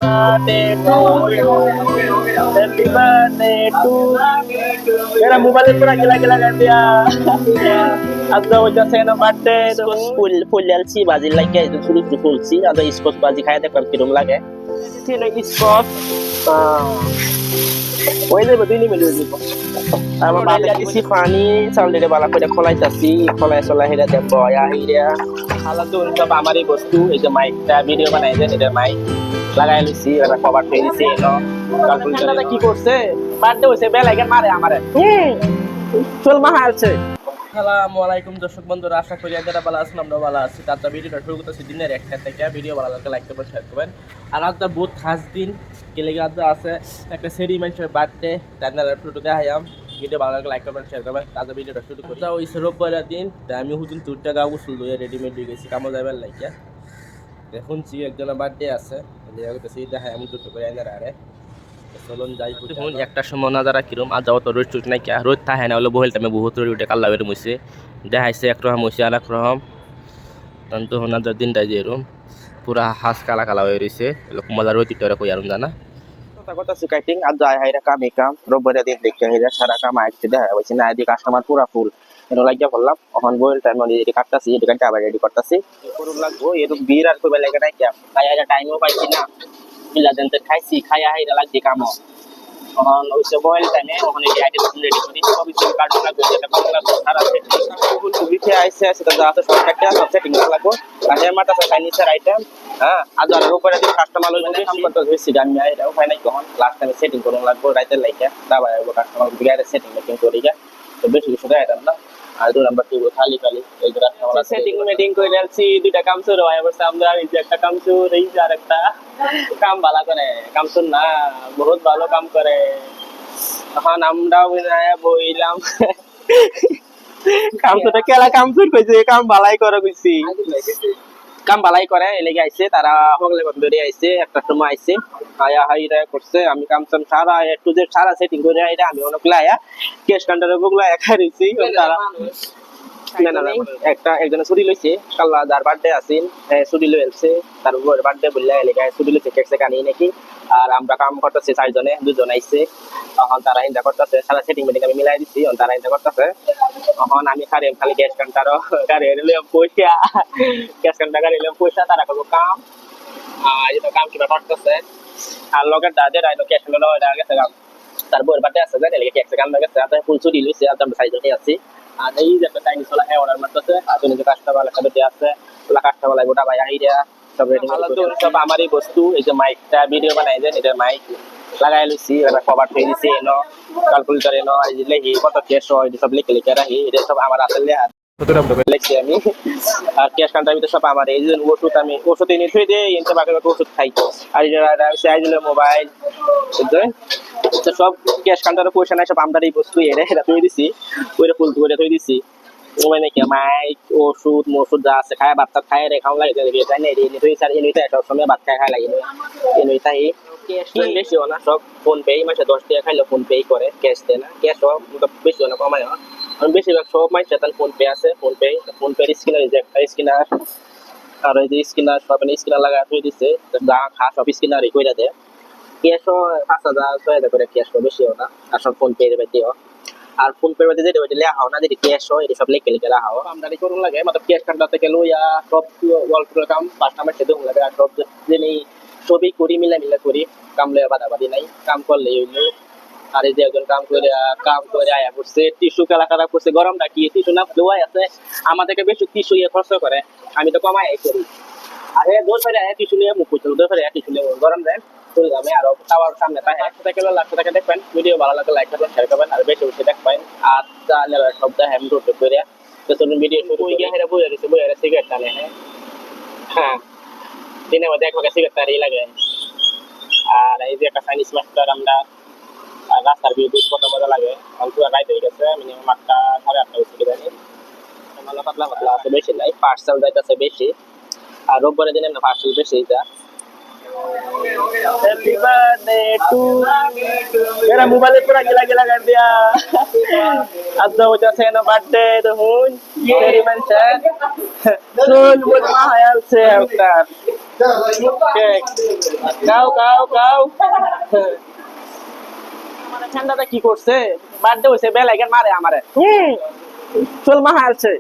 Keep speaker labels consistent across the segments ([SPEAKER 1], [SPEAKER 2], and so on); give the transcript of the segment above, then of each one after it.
[SPEAKER 1] birthday to you. Happy birthday to मेरा mobile पूरा गिला गिला कर दिया अब तो वजह से ना बर्थडे तो फुल फुल एलसी बाजी लग गया तो शुरू शुरू फुल सी अब इसको बाजी खाया था कर किरम लगे थी ना इसको ওই যে বদিনি মিলি দিব আমার বাবা দিছি পানি চাউলের বালা কইরা খলাইতাছি খলাই চলাই হেরা দেব বয়া হিরা হালা তো সব আমারই বস্তু এই যে মাইকটা ভিডিও বানাই দেন এটা মাইক লাগাই লইছি এটা কভার করে দিছি এনো ক্যালকুলেটরটা কি করছে বার্থডে হইছে বেলাইকে মারে আমারে চল মা হালছে আসসালামু আলাইকুম দর্শক বন্ধুরা আশা করি আপনারা ভালো আছেন আমরা ভালো আছি তার ভিডিওটা শুরু করতেছি দিনের একটা থেকে ভিডিও ভালো লাগলে লাইক করবেন শেয়ার করবেন আর আজকে বহুত খাস দিন কেলে আজকে আছে একটা সেরি মানুষের বার্থডে আপনারা ফটো দেখাইলাম ভিডিও ভালো লাগলে লাইক করবেন শেয়ার করবেন তার ভিডিওটা শুরু করি ওই রোববারের দিন আমি হুজুন 2 টাকা গোসল লইয়া রেডিমেড হয়ে গেছি কামো যাবেন লাইকা দেখুন জি একজনের বার্থডে আছে দেখাই আমি দুটো করে এনে আরে চলুন যাই দেখুন একটা সময় না যারা কিরম আজ যাওয়া তো রোজ টুট নাই রোজ থাকে না হলো বহেল টাইমে বহুত রোজ উঠে কাল্লা বের মুছে দেখাইছে একরকম হয়েছে আর একরকম তো ওনাদের দিনটা যে এরম পুরা হাঁস কালা কালা হয়ে রয়েছে এরকম মজা রোজ টিটরে কই আর জানা কথা কথা সুকাইটিং আজ যায় হাইরা কামে কাম রোববারের দিন দেখতে হাইরা সারা কাম আইতে দেখা হইছে না এদিকে কাস্টমার পুরা ফুল এনো লাগিয়া বললাম এখন বহেল টাইম মানে এদিকে কাটতাছি এদিকে আবার রেডি করতেছি করুন লাগবো এরকম বীর আর কই লাগে না কি তাই আইরা টাইমও পাইছি না মিলা দেনতে খাইছি খাইয়া হাইরা লাগছে কামও এখন ওইসে বয়েল টাইমে ওখানে গিয়ে আইটেম রেডি করি সবই তুমি কার্টুন লাগবে যেটা কম লাগবে সারা সুবিধে আইসে আছে তো আছে সব একটা সব সেটিং লাগবে আর আমার কাছে চাইনিজের আইটেম হ্যাঁ আজ আর উপরে দিন কাস্টমার লইলে কাম করতে হইছে আমি আইরা উপায় নাই তখন লাস্ট টাইমে সেটিং করুন লাগবে রাইতের লাইকা দাবাই হবে কাস্টমার বিগারে সেটিং মেকিং করি গা তো বেশি কিছু আইটেম না আর দুই নাম্বার টিবল খালি খালি এই যে কাস্টমার সেটিং মিটিং কইরা আলছি দুইটা কাম শুরু হয় অবশ্য আমরা এই যে একটা কাম শুরু এই যে আরেকটা কাম ভালো করে কাম শুন না বহুত ভালো কাম করে এখন আমরা বইলাম কাম তো কেলা কাম শুরু কইছে কাম ভালাই করে কইছি কাম ভালাই করে এলাকে আইছে তারা হগলে বন্ধরে আইছে একটা সময় আইছে আয়া হাইরা করছে আমি কাম সাম সারা একটু যে সারা সেটিং করে আইরা আমি অনেক লায়া ক্যাশ কাউন্টারে বগলা একা রইছি তারা না না একটা একজনে ছুটি লইছে কাল্লা যার বার্থডে আছিল ছুটি লইছে তার বার্থডে বললে এলাকায় ছুটি লইছে কেক সেক আনি নাকি আর আমরা কাম করতেছি চারজনে দুজন আইছে এখন তারা ইন্দা করতেছে সারা সেটিং মিটিং আমি মিলাই দিচ্ছি তারা ইন্দা করতেছে এখন আমি খালি গ্যাস কাউন্টারও গাড়ি এলাম পয়সা গ্যাস কাউন্টার গাড়ি এলাম পয়সা তারা করবো কাম এই তো কাম কিবা করতেছে আর লগের দাদের আইলো ক্যাশ হলো গেছে কাম তার বউয়ের বার্থডে আছে এলাকায় কেক সেক আনবা গেছে ফুল ছুটি লইছে আর আমরা চারজনে আছি আর এই যে একটা চাইনিজ ওলা অর্ডার মারতেছে আর যে কাস্টমার লেখাতে আছে ওলা কাস্টমার গোটা ভাই আইডিয়া সব রেডি সব আমারই বস্তু এই যে মাইকটা ভিডিও বানাই দেন এটা মাইক লাগাই লইছি এটা কভার করে দিছি এনো ক্যালকুলেটর এনো এই যে লেখি কত ক্যাশ হয় সব লিখে লিখে রাখি এটা সব আমার আসলে লিখছি আমি আর ক্যাশ কাউন্টার ভিতরে সব আমার এই যে ওষুধ আমি ওষুধ এনে থই দেই এনতে বাকি ওষুধ খাই আর এই মোবাইল বুঝছেন তো সব ক্যাশ কাউন্টারে পয়সা নাই সব আমদারি বস্তু এটা থই দিছি ওইটা ফুল করে থই দিছি মানে কি মাইক ওষুধ মষুধ যা আছে খায় ভাত খায় রে খাওয়া লাগে তাই না এনে থই স্যার এনে তাই সব সময় ভাত খায় লাগে এনে তাই ক্যাশ বেশি না সব ফোন পে মাসে 10 টাকা খাইলে ফোন পে করে ক্যাশ দেয় না ক্যাশ বেশি না কমায় না বেশিরভাগ সব মাসে তার ফোন পে আছে ফোন পে স্ক্যানার যে একটা স্ক্যানার আর ওই যে স্ক্যানার সব স্ক্যানার লাগা থই দিছে যা খা সব স্ক্যানারই কইরা দেয় ক্যাশও 5000 6000 করে ক্যাশ বেশি না আর সব ফোন পে এর দিও আর ফোন পে মধ্যে যেটা লেখা হয় না যেটা ক্যাশ হয় এটা সব লিখে লিখে রাখা হয় আমদানি করুন লাগে মানে ক্যাশ কার্ড থেকে লইয়া সব ওয়াল পুরো কাম পাঁচটা মাসে দেবো লাগে আর সব জেনে সবই করি মিলা করি কাম লইয়া বাদাবাদি নাই কাম করলেই হইলো আর এই যে একজন কাম করে আয়া করছে টিস্যু কালা করছে গরমটা কি টিস্যু না লোয়াই আছে আমাদেরকে বেশি টিস্যু ইয়ে খরচ করে আমি তো কমাই করি আরে দোর ফেরে টিস্যু নিয়ে মুখ করছিল দোর ফেরে টিস্যু নিয়ে গরম দেন চলে যাবে আর টাওয়ার সামনে তাই 100 টাকা কিলো 100 টাকা দেখবেন ভিডিও ভালো লাগলে লাইক করবেন শেয়ার করবেন আর বেশি বেশি দেখবেন আর তাহলে সবটা হ্যাম রোড করে তো চলুন ভিডিও শুরু হয়ে গিয়ে হেরা বইয়া সিগারেট টানে হ্যাঁ দিনে মধ্যে এক ভাগে সিগারেট টারি লাগে আর এই যে একটা চাইনিজ মাস্টার আমরা রাস্তার ভিউ কত মজা লাগে অল্প রাইত হয়ে গেছে মিনিমাম 8টা 8:30 হয়েছে জানি ভালো পাতলা আছে বেশি নাই পার্সেল যাইতেছে বেশি আর রোববারের দিনে না পার্সেল বেশি যা हैप्पी बर्थडे टू मेरा मोबाइल पूरा गिला गिला कर दिया अब तो वजह से ना बर्थडे तो हूं तेरी मेंशन सुन मुझे माया से अवतार কেক খাও খাও খাও মানে ঠান্ডাটা কি করছে বার্থডে হইছে বেলাইকে মারে আমারে চল মা আছে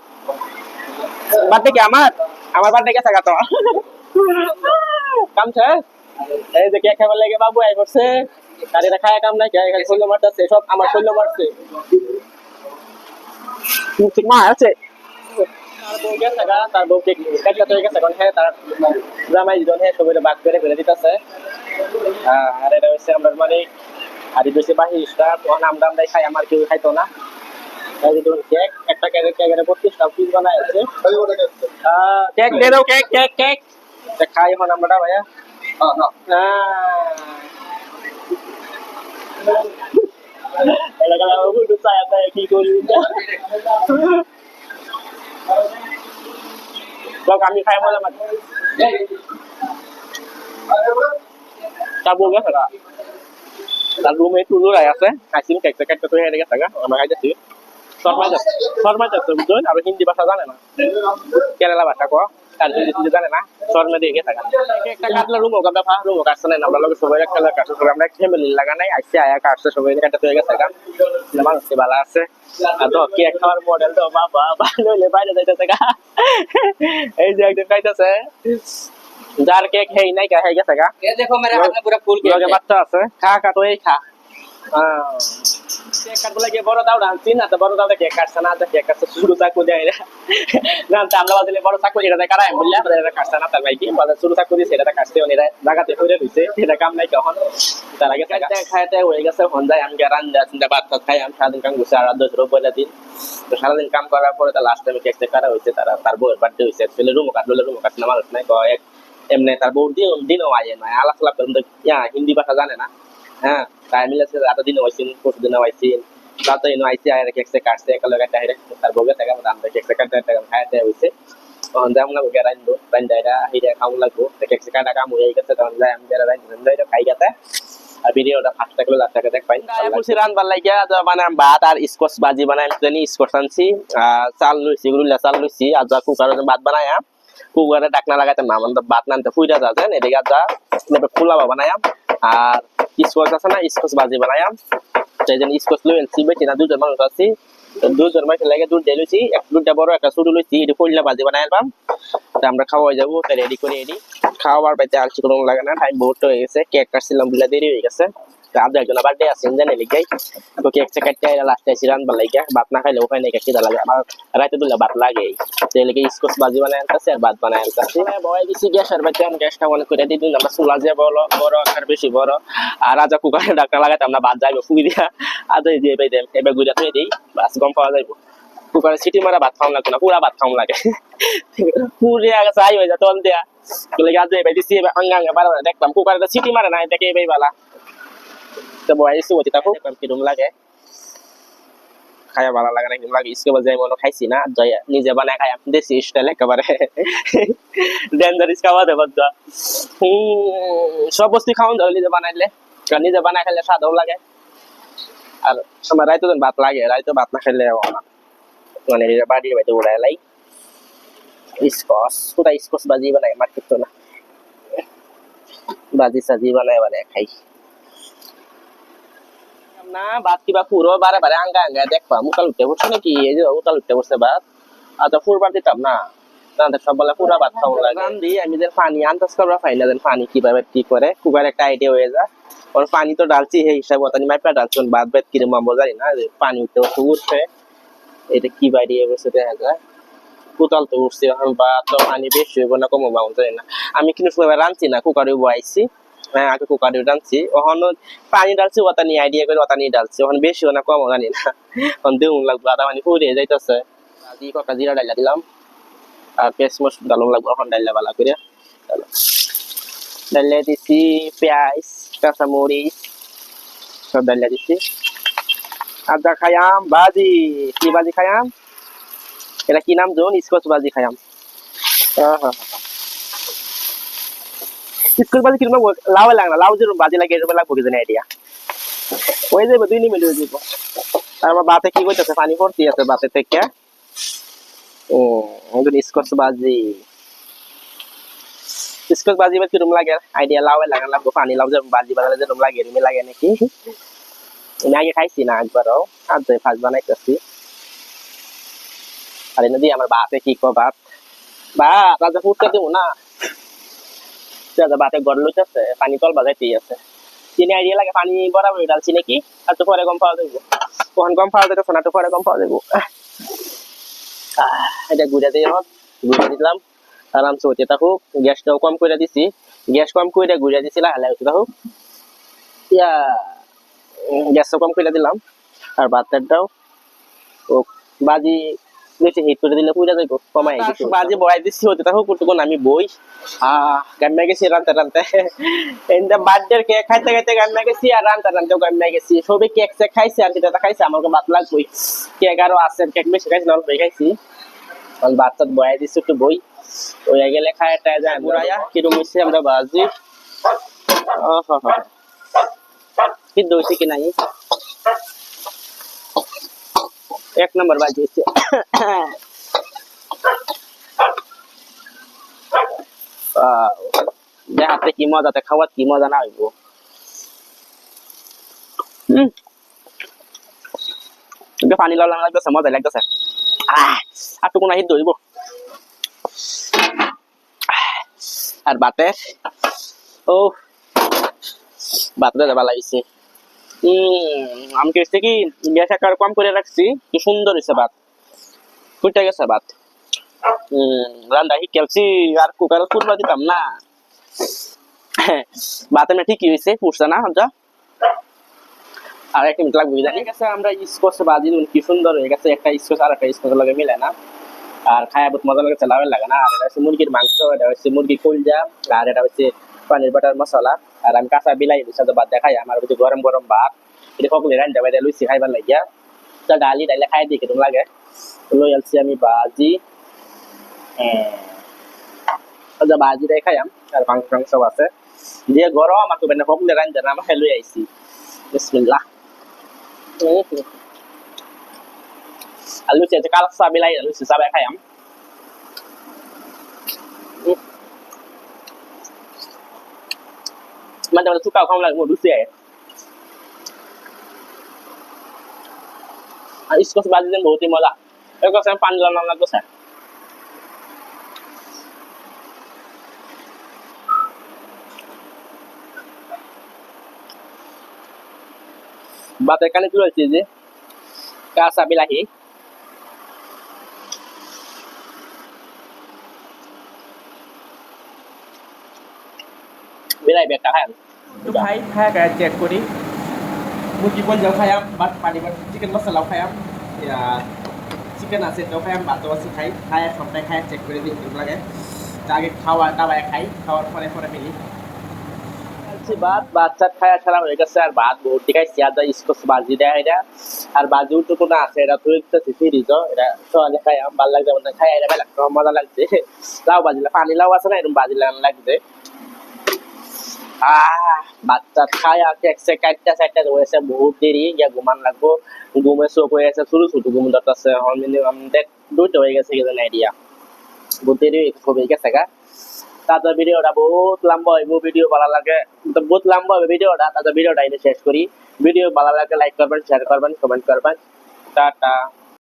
[SPEAKER 1] বার্থডে কি আমার বার্থডে গেছে গা তো কাম শেষ এই যে কেক খাবার লাগে বাবু আই করছে আর এটা খায় কাম নাই খালি শৈল মারতেছে সব আমার শৈল মারছে ঠিক মা আছে তার বউ গেছে গা তার বউ কেক কাটলা তো গেছে কোন হ্যাঁ তার জামাই জন হ্যাঁ সবাই বাক করে ফেলে দিতেছে আর এটা হচ্ছে আমার মানে আর এই দেশে বাহিরটা তখন আমরা খাই আমার কেউ খাইতো না এই যে কেক একটা কেকের 32টা পিস বানায় আছে কেক দে দাও কেক কেক কেক খাই এখন আমরা ভাইয়া এলাকার বুঝতে চাই কি করি আমি খাই মজা মাঝে তার বউ গেছে গা তার রুমে টুলু রায় আছে আইসিম কেকটা কেকটা তো হেরে গেছে গা আমরা খাইতেছি শর্মা যাচ্ছে বুঝলেন আর হিন্দি ভাষা জানে না কেরালা ভাষা কো তার হিন্দি জানে না শর্মা দিয়ে গেছে গা একটা কাটলা রুমও কাটা ফা রুমও কাটছে না আমরা লোক সবাই একটা কাটছে সবাই আমরা ফ্যামিলি লাগা নাই আইসি আয়া কাটছে সবাই কাটতে হয়ে গেছে গা মানুষ ভালো আছে আর তো কেক খাওয়ার মডেল তো বাবা ভালো হইলে বাইরে যাইতেছে গা এই যে একদম খাইতেছে যার কেক হেই নাই কা হয়ে গেছে গা
[SPEAKER 2] ये देखो मेरे हाथ में पूरा फूल केक
[SPEAKER 1] লগে বাচ্চা আছে খা খা তো এই খা কেক কাটবো লাগে বড় দাও আনছি না তো বড় দাও কেক কাটছে না তো কেক কাটছে শুরু চাকু দেয় না তো আমরা বাজলে বড় চাকু এটা কারাই বললে এটা কাটছে না তার ভাই কি বাজার শুরু চাকু দিয়েছে এটা কাটছে ওরা জায়গাতে হইরে রইছে এটা কাম নাই কখন তার আগে খাইতে হয়ে গেছে হন যায় আমি রান্না চিন্তা ভাত খাই আমি সারাদিন কাম করছি আর 10 রোববার দিন তো সারাদিন কাম করার পরে তো লাস্ট টাইমে কেকটা কাটা হয়েছে তার বউয়ের বার্থডে হয়েছে অ্যাকচুয়ালি রুমও কাটছে না মানুষ নাই এক এমনি তার বউ দিনও আয় না আলাপ আলাপ হিন্দি ভাষা জানে না হ্যাঁ তাই মিলে এত দিন হয়েছেন পরশু দিন হয়েছেন তাতে আইসি আয় কেকসে কাটছে একালগে তার বউকে টাকা আমরা কেকসে কাটতে টাকা খাইতে হয়েছে তখন যেমন ওকে রান্ধবো রান্দাইরা হিরে খাওয়া লাগবো কেকসে কাটা কাম হয়ে গেছে তখন যাই আমি যারা রান্দাইরা খাই গেছে আর ভিডিওটা ফার্স্ট থাকলে লাস্ট থেকে দেখ পাই খুশি রান্নার লাগিয়া মানে ভাত আর স্কোয়াশ ভাজি বানাই আমি স্কোয়াশ আনছি চাল লইছি গুলা চাল লইছি আর যা কুকারে ভাত বানায়া কুকারে ডাকনা লাগাইতে না মানে ভাত নানতে ফুইরা যাচ্ছেন এদিকে যা পোলাও বানায়াম আর স্কোয়াশ আছে না স্কোয়াশ ভাজি বানায়াম সেই জন্য স্কোয়াশ লই আনছি বেশি না 2 জন মানুষ আছি 2 জন মানুষ লাগে দুধ লইছি দুধটা বড় একটা ছোট লইছি এটা কইলা ভাজি বানাই আলবাম তা আমরা খাওয়া যাবো তাই রেডি করে এডি খাওয়ার পাইতে আর কোনো লাগে না টাইম বহুত হয়ে গেছে কেক কাটছিলাম বুলা দেরি হয়ে গেছে আজ একজন বার্থডে আছে জানে লিগাই তো কেক কাটতে লাস্টে আসি রান্না লাগিয়া ভাত না খাইলে ওখানে খিদা লাগে আমার রাতে দুলা ভাত লাগে সেই লেগে স্কোয়াশ ভাজি বানাই আনতাছি আর ভাত বানাই আনতাছি বয় দিছি গ্যাসের বাইতে আমি গ্যাসটা অন করে দিই আমরা চুলা যে বড় আর বেশি বড় আর রাজা কুকারে ডাকনা লাগাতে আমরা ভাত যাইবো ফুই দিয়া আজ এই দিয়ে বাইতে এবার গুড়া তুই দেই বাস গম পাওয়া যাইবো কুকারে সিটি মারা ভাত খাওয়া লাগবে না পুরা ভাত খাওয়া লাগে পুরে আগে চাই হয়ে যায় তল দেয়া বলে আজ এই বাইতে সিয়ে আঙ্গাঙ্গা পারা দেখলাম কুকারে সিটি মারে না দেখে এই বালা তো বয় এসে ওটি তাকো কি রুম লাগে খায়া ভালো লাগে না কিন্তু লাগে इसके बाद মনে খাইছি না জয় নিজে বানায় খাই আমি দেশি স্টাইল একেবারে ডেঞ্জার इसका বাদে বদ্দা সব বস্তু খাওন ধরে নিজে বানাইলে কারণ নিজে বানায় খেলে স্বাদও লাগে আর আমার রাইতো ভাত লাগে রাইতো ভাত না খেলে মানে বাড়ির বাইতে উড়াই লাই স্কোয়াশ ভাজি বানাই মার্কেট তো না ভাজি সাজি বানায় খাই না ভাত কিবা পুরো বারে বারে আঙ্গা আঙ্গা দেখবা মুকাল উঠতে বসে নাকি এই যে উতাল উঠতে বসে ভাত আচ্ছা ফুরবার দিতাম না সব বলে পুরা ভাত খাওয়া লাগে রান্ধি আমি যে পানি আন্দাজ করবা পাইলা যেন পানি কিভাবে কি করে কুকার একটা আইডিয়া হয়ে যায় और पानी तो डालছি এই হিসাবে ওটা নিয়ে মাইপা ডালছি ভাত ভাত কিরে মামো জানি না পানি উঠতে এটা কি বাইরে বসে দেখা যায় উতাল তো উঠছে এখন ভাত তো পানি বেশি হইব না কম মামো জানি না আমি কিন্তু সময় রাঁধছি না কুকারে বসাইছি হ্যাঁ আগে কুকারে রাঁধছি ওখান পানি ডালছি ওটা নিয়ে আইডিয়া করে ওটা নিয়ে ডালছি ওখানে বেশি না কম জানি না এখন দেউন লাগবে আদা পানি ফুরিয়ে যাইতেছে আদি কটা জিরা ডাইলা দিলাম আর পেঁয়াজ মশলা ডালুন লাগবে এখন ডাইলা ভালো করে ডাইলা দিছি পেঁয়াজ কাঁচামরিচ সব ডাইলা দিছি আদা খায়াম ভাজি কি ভাজি খায়াম এটা কি নাম জোন স্কোয়াশ ভাজি খায়াম স্কোয়াশ ভাজি কিরকম লাউ লাগে না লাউ যেরকম ভাজি লাগে এরকম লাগবো কি জানি আইডিয়া হয়ে যাবে 2 মিনিট হয়ে যাবো তারপর ভাতে কি করতেছে পানি ভর্তি আছে ভাতে থেকে ও স্কোয়াশ ভাজি স্কোচ বাজি বাজি কিরম লাগে আইডিয়া লাউ লাগান লাগবো পানি লাউ যে বাজি বাজালে যেরকম লাগে এরকমই লাগে নাকি আমি আগে খাইছি না একবারও আজ ফার্স্ট বানাইতেছি আর এনে দিয়ে আমার বাতে কি কো ভাত বা রাজা ফুটতে দিব না রাজা বাতে গড় লইতেছে পানি তল বাজাইতেই আছে চিনি আইডিয়া লাগে পানি বরাবর ডালছি নাকি আর তো পরে কম পাওয়া যাবো কখন কম পাওয়া যাবে না তো পরে কম পাওয়া যাবো এটা ঘুরে দিয়ে ঘুরে দিলাম আরামসে হতে থাকুক গ্যাসটাও কম করে দিছি গ্যাস কম করে ঘুরে দিছি লাহালে হতে থাকুক ইয়া গ্যাসও কম করে দিলাম আর ভাতটাও ও বাজি বেশি হিট করে দিলে পুরা যাইব কমাই দিছি বাজি বড়াই দিছি হতে থাকুক কতক্ষণ আমি বই গান্না গেছি রান্তে রান্তে এন্ড বার্থডে কেক খাইতে খাইতে গান্না গেছি আর রান্তে রান্তেও গান্না গেছি সবে কেক সে খাইছে আর সেটা খাইছে আমাকে ভাত লাগবই কেক আরো আছে কেক বেশি খাইছি না অল্প খাইছি আর ভাতটা বড়াই দিছি একটু বই ওই গেলে খায় টায় যায় বুড়াইয়া কিরম হইছে আমরা বাজি কি দইছে কি নাই এক নম্বর বাজি হচ্ছে দেখাতে কি মজাতে খাওয়াত কি মজা না হইব পানি লাল লাগতেছে মজা লাগতেছে আর টুকু নাহি দইব আর বাতে ও বাতে ভালো লাগছে আমি কেছে কি গ্যাস আকার কম করে রাখছি কি সুন্দর হয়েছে ভাত ফুটে গেছে ভাত রান্না শিখেছি আর কুকারে ফুটবা দিতাম না ভাত এমনি ঠিকই হয়েছে ফুটছে না যা আর একটা মিনিট লাগবে জানি গেছে আমরা স্কোচ বাজি কি সুন্দর হয়ে গেছে একটা স্কোচ আর একটা স্কোচের লগে মিলে না আর খায়া বহুত মজা লাগে লাভের লাগে না আর এটা হচ্ছে মুরগির মাংস এটা হচ্ছে মুরগির কলজা আর এটা হচ্ছে পানির বাটার মশলা আর আমি কাঁচা বিলাই সাথে ভাত দেখাই আমার হচ্ছে গরম গরম ভাত এটা সকলে রান্না বাইরে লুচি খাইবার লাগিয়া তা ডালি ডাইলে খাই দিই কেমন লাগে লই আলছি আমি বাজি বাজিটাই খাইয়াম আর মাংস টাংস আছে দিয়ে গরম আমাকে বেনে সকলে রান্না আমার লই আইছি বিসমিল্লাহ আর লুচি আছে কালসা বিলাই লুচি সবাই খাইয়ামมันจะสุกเก่าของเราหมดดูเสียइसको से बाजी दिन बहुत ही मजा एक से पानी लाना लगा से बात এখানে কি হচ্ছে যে কাঁচা বিলাহি বিলাই বেটা খায় তো ভাই খায় গায় চেক করি মুরগি বল যাও খায়াম বাট পানি বাট চিকেন মশলাও খায়াম চিকেন আছে তো খায়াম ভাতও আছে খাই খায় সবটাই খায় চেক করে দিই কেমন লাগে আগে খাওয়া দাওয়ায় খাই খাওয়ার পরে পরে মিলি ভাত বাচ্চা খায়া ছাড়া হয়ে গেছে আর ভাত বহুত খাইছি আর স্কোচ বাজি দেয় এটা আর বাজি উঠো না আছে এটা তো একটা ফ্রিজ এটা সকালে খাইয়াম ভালো লাগছে মানে খাই এটা ভালো মজা লাগছে লাউ বাজিলে পানি লাউ আছে না এরকম বাজিলে লাগছে বাচ্চা খায় আর একসে কাটটা সাইডটা রয়েছে বহুত দেরি গিয়া ঘুমান লাগবো ঘুমে চোখ হয়ে গেছে ছোট ছোট ঘুম ধরতেছে মিনিমাম দুইটা হয়ে গেছে কি জানি আইডিয়া বহুত দেরি হয়ে গেছে গা তাদের ভিডিওটা বহুত লম্বা হইব ভিডিও ভালো লাগে বহুত লম্বা হবে ভিডিওটা তাদের ভিডিওটা এনে শেষ করি ভিডিও ভালো লাগে লাইক করবেন শেয়ার করবেন কমেন্ট করবেন টাটা